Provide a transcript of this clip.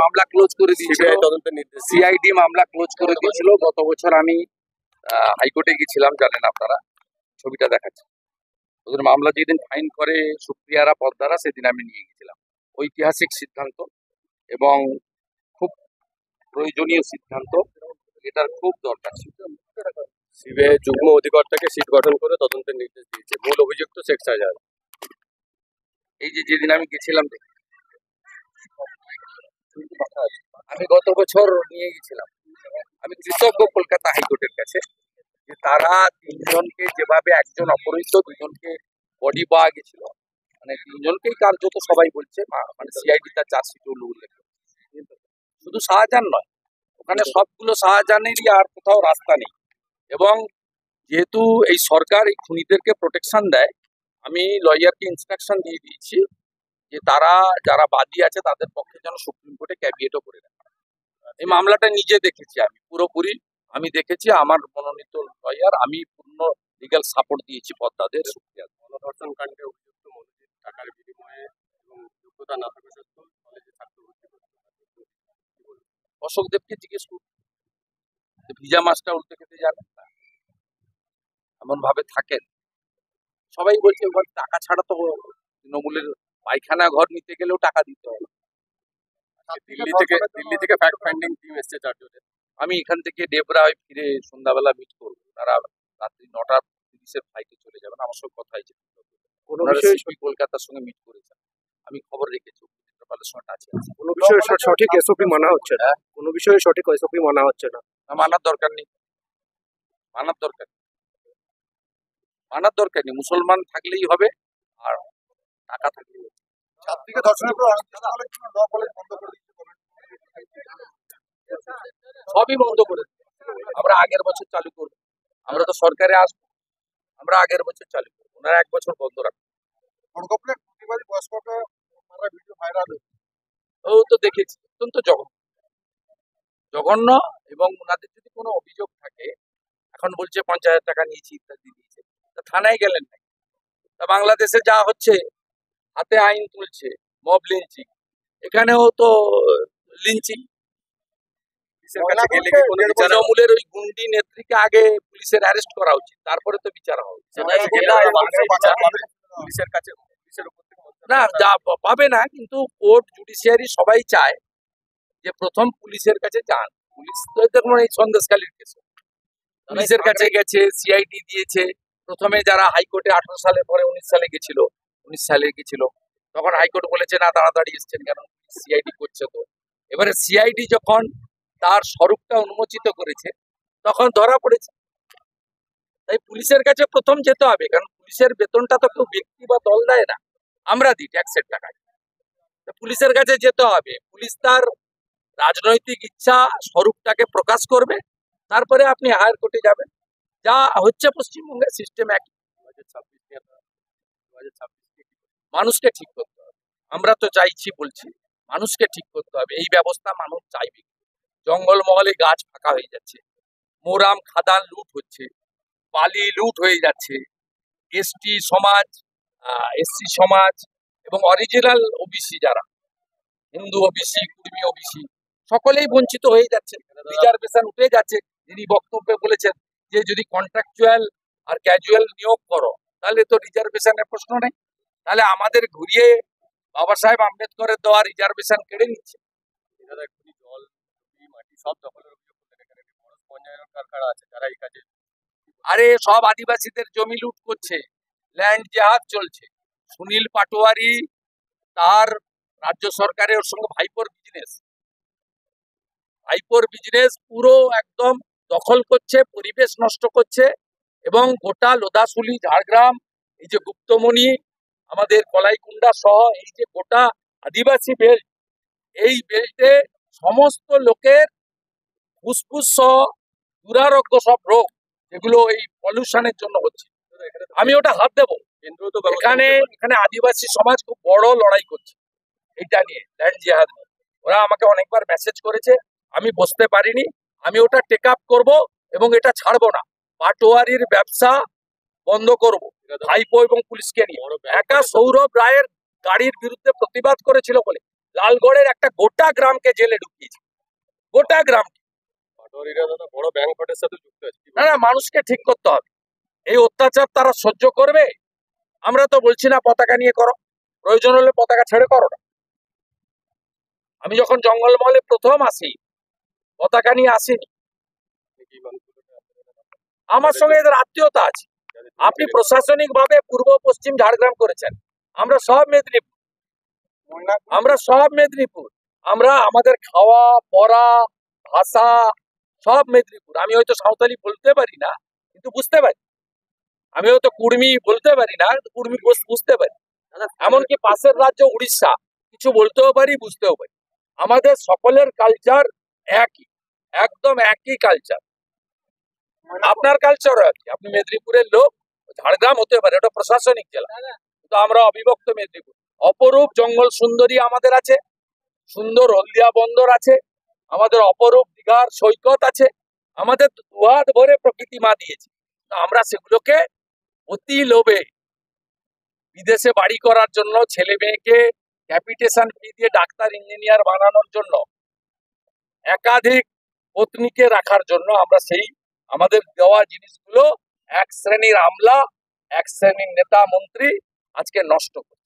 মামলা ক্লোজ করে দিয়েছিল, তদন্তের নির্দেশ সিআইডি মামলা ক্লোজ করে দিয়েছিল। গত বছর আমি হাইকোর্টে গেছিলাম, জানেন আপনারা, ছবিটা দেখাচ্ছি। ওদের মামলা যেদিন ফাইন করে সুপ্রিয়ারা পদ্মারা, সেদিন আমি নিয়ে গেছিলাম। ঐতিহাসিক সিদ্ধান্ত এবং খুব প্রয়োজনীয় সিদ্ধান্ত, এটার খুব দরকার ছিল। সিবিআই যুগ্ম অধিকর্তাকে সিট গঠন করে তদন্তের নির্দেশ দিয়েছে, মূল অভিযুক্ত শেখ শাহজাহান। এই যে যেদিন আমি গেছিলাম, আমি গত বছর নিয়ে গেছিলাম, আমি কৃতজ্ঞ কলকাতা হাইকোর্টের কাছে যে তারা তিনজনকে যেভাবে, একজন অপহৃত, দুজনকে বডি পাওয়া গেছিল, মানে তিনজনকেই কার্যত সবাই বলছে, মানে সিআইডি তার চার্জশিট উল্লেখ, শুধু শাহজাহান নয়, ওখানে সবগুলো শাহজাহানেরই আর কোথাও রাস্তা নেই। এবং যেহেতু এই সরকার এই খুনিদেরকে প্রোটেকশন দেয়, আমি লয়ারকে ইনস্ট্রাকশন দিয়ে দিয়েছি যে তারা যারা বাদী আছে তাদের পক্ষে যেন সুপ্রিম কোর্টে ক্যাভিয়েটও করে দেয়। এই মামলাটা নিজে দেখেছি আমি পুরোপুরি, আমি দেখেছি, আমার মনোনীত লয়ার, আমি পূর্ণ লিগ্যাল সাপোর্ট দিয়েছি পদ্মাদের। গণধর্ষণ কাণ্ডে অভিযুক্ত মনোজিৎ টাকার বিনিময়ে এবং যোগ্যতা না থাকা সত্ত্বেও কলেজে ছাত্র ভর্তি করতে। অশোক দেবকে জিজ্ঞেস করুন, ভিজা মাছটা উল্টে খেতে জানেন না, এমন ভাবে থাকেন। সবাই বলছে টাকা ছাড়া তো তৃণমূলের পায়খানা ঘর নিতে গেলেও টাকা দিতে হবে। দিল্লি থেকে ফ্যাক্ট ফাইন্ডিং টিম এসছে চারজনের। আমি এখান থেকে ডেবরা হয়ে ফিরে সন্ধ্যাবেলা মিট করবো, তারা রাত্রি 9টার পুলিশের ফ্লাইটে চলে যাবেন। আমার সঙ্গে কথা হয়েছে, কলকাতার সঙ্গে মিট করেছেন, আমি খবর রেখেছি, কোনো বিষয়ে সঠিক এসওপি মানা হচ্ছে না, কোনো বিষয়ে সঠিক এসওপি মানা হচ্ছে না। মানার দরকার নেই, মানার দরকার নেই, মানার দরকার নেই। মুসলমান থাকলেই হবে, আর টাকা থাকলেই হবে। সবই বন্ধ করে, আমরা আগের বছর চালু করবো। আমরা তো সরকারে আসবো, আমরা আগের বছর চালু করবো, ওনারা 1 বছর বন্ধ রাখবো। ও তো দেখেছি, অত্যন্ত জঘন্য। এবং ওনাদের যদি কোনো অভিযোগ থাকে, এখন বলছে 50,000 টাকা নিয়েছি ইত্যাদি দিয়েছে, তা থানায় গেলেন না। তা বাংলাদেশে যা হচ্ছে, হাতে আইন তুলছে, মব লিঞ্চিং, এখানেও তো লিঞ্চিং। তৃণমূলের ওই গুন্ডি নেত্রীকে আগে পুলিশের অ্যারেস্ট করা উচিত, তারপরে তো বিচার হবে। পুলিশের কাছে না যা পাবে না, কিন্তু কোর্ট জুডিশিয়ারি সবাই চায় যে প্রথম পুলিশের কাছে যান। পুলিশ তো দেখুন এই সন্দেশখালীর কেস, পুলিশের কাছে গেছে, সিআইডি দিয়েছে। প্রথমে যারা হাইকোর্টে 18 সালে, পরে 19 সালে গেছিল, 19 সালে গেছিল, তখন হাইকোর্ট বলেছে না তাড়াতাড়ি এসছেন কেন, সিআইডি করছে। তো এবারে সিআইডি যখন তার স্বরূপটা উন্মোচিত করেছে, তখন ধরা পড়েছে। তাই পুলিশের কাছে প্রথম যেতে হবে, কারণ পুলিশের বেতনটা তো কেউ ব্যক্তি বা দল দেয় না, আমরা দিই ট্যাক্সের টাকায়। পুলিশের কাছে যেতে হবে, পুলিশ তার রাজনৈতিক ইচ্ছা স্বরূপটাকে প্রকাশ করবে, তারপরে আপনি হায়ার কোর্টে যাবেন। যা হচ্ছে পশ্চিমবঙ্গের সিস্টেম একই। মানুষকে ঠিক করতে হবে, আমরা তো চাইছি, বলছি মানুষকে ঠিক করতে হবে। এই ব্যবস্থা মানুষ চাইবে। জঙ্গলমহলে গাছ ফাঁকা হয়ে যাচ্ছে, মোরাম খাদান লুট হচ্ছে, বালি লুট হয়ে যাচ্ছে, এসটি সমাজ, এসসি সমাজ এবং অরিজিনাল ওবিসি যারা, হিন্দু ওবিসি, কুর্মী ওবিসি, সকলেই বঞ্চিত হয়ে যাচ্ছে। রিজার্ভেশন উঠে যাচ্ছে। যিনি বক্তব্যে বলেছেন যে যদি কন্ট্রাকচুয়াল আর ক্যাজুয়াল নিয়োগ করো, তাহলে তো রিজার্ভেশনের প্রশ্ন নেই। তাহলে আমাদের ঘুরিয়ে বাবা সাহেব আম্বেদকরের দেওয়া রিজার্ভেশন কেড়ে নিচ্ছে। জল, মাটি সব দখলের অভিযোগ কারখানা আছে যারা এই কাজে। আরে সব আদিবাসীদের জমি লুট করছে, ল্যান্ড জেহাদ চলছে। সুনীল পাটোয়ারি, তার রাজ্য সরকারের সঙ্গে ভাইপোর বিজনেস পুরো একদম দখল করছে, পরিবেশ নষ্ট করছে। এবং গোটা লোধাশুলি, ঝাড়গ্রাম, এই যে গুপ্তমণি, আমাদের কলাইকুণ্ডা সহ এই যে গোটা আদিবাসী বেল্ট, এই বেল্টে সমস্ত লোকের ফুসফুস সহ দুরারোগ্য সব রোগ, যেগুলো এই পলিউশনের জন্য হচ্ছে। আমি ওটা হাত দেবো। এখানে আদিবাসী সমাজ খুব বড় লড়াই করছে এটা নিয়ে, ল্যান্ড জিহাদ নিয়ে। ওরা আমাকে অনেকবার মেসেজ করেছে, আমি বসতে পারিনি। আমি ওটা টেক আপ করবো এবং এটা ছাড়বো না। পাটোয়ারির ব্যবসা বন্ধ করব, ভাইপো এবং পুলিশকে নিয়ে। একা সৌরভ রায়ের গাড়ির বিরুদ্ধে প্রতিবাদ করেছিল বলে লালগড়ের একটা গোটা গ্রামকে জেলে ঢুকিয়েছে, গোটা গ্রাম। পাটোয়ারিরা দাদা বড় ব্যাংক ফ্রডের সাথে যুক্ত আছে। কি না না, মানুষকে ঠিক করতে হবে। এই অত্যাচার তারা সহ্য করবে? আমরা তো বলছি না পতাকা নিয়ে করো, প্রয়োজন হলে পতাকা ছেড়ে করো না। আমি যখন জঙ্গলমহলে প্রথম আসি, পতাকা নিয়ে আসিনি। আপনি কি মানুষগুলোকে আমার সঙ্গে এদের আত্মীয়তা আছে। আপনি প্রশাসনিক ভাবে পূর্ব পশ্চিম ঝাড়গ্রাম করেছেন, আমরা সব মেদিনীপুর, আমরা আমাদের খাওয়া পড়া ভাষা সব মেদিনীপুর। আমি হয়তো সাঁওতালি বলতে পারি না, কিন্তু বুঝতে পারি। আমি হয়তো কুর্মি বলতে পারি না, কুর্মি বুঝতে পারি। এমনকি পাশের রাজ্য উড়িষ্যা, কিছু বলতেও পারি, বুঝতেও পারি। আমাদের সকলের কালচার একই, একদম একই কালচার। আপনার কালচারও একই। আপনি মেদিনীপুরের লোক, ঝাড়গ্রাম হতে পারে, ওটা প্রশাসনিক জেলা, কিন্তু আমরা অবিভক্ত মেদিনীপুর। অপরূপ জঙ্গল সুন্দরী আমাদের আছে, সুন্দর হলদিয়া বন্দর আছে, আমাদের অপরূপ দীঘার সৈকত আছে, আমাদের দুহাত ভরে প্রকৃতি মা দিয়েছে। তো আমরা সেগুলোকে অতি লোভে বিদেশে বাড়ি করার জন্য, ছেলে মেয়েকে ক্যাপিটেশন ফি দিয়ে ডাক্তার ইঞ্জিনিয়ার বানানোর জন্য, একাধিক পত্নীকে রাখার জন্য আমরা সেই আমাদের দেওয়া জিনিসগুলো এক শ্রেণীর আমলা, এক শ্রেণীর নেতা মন্ত্রী আজকে নষ্ট করছে।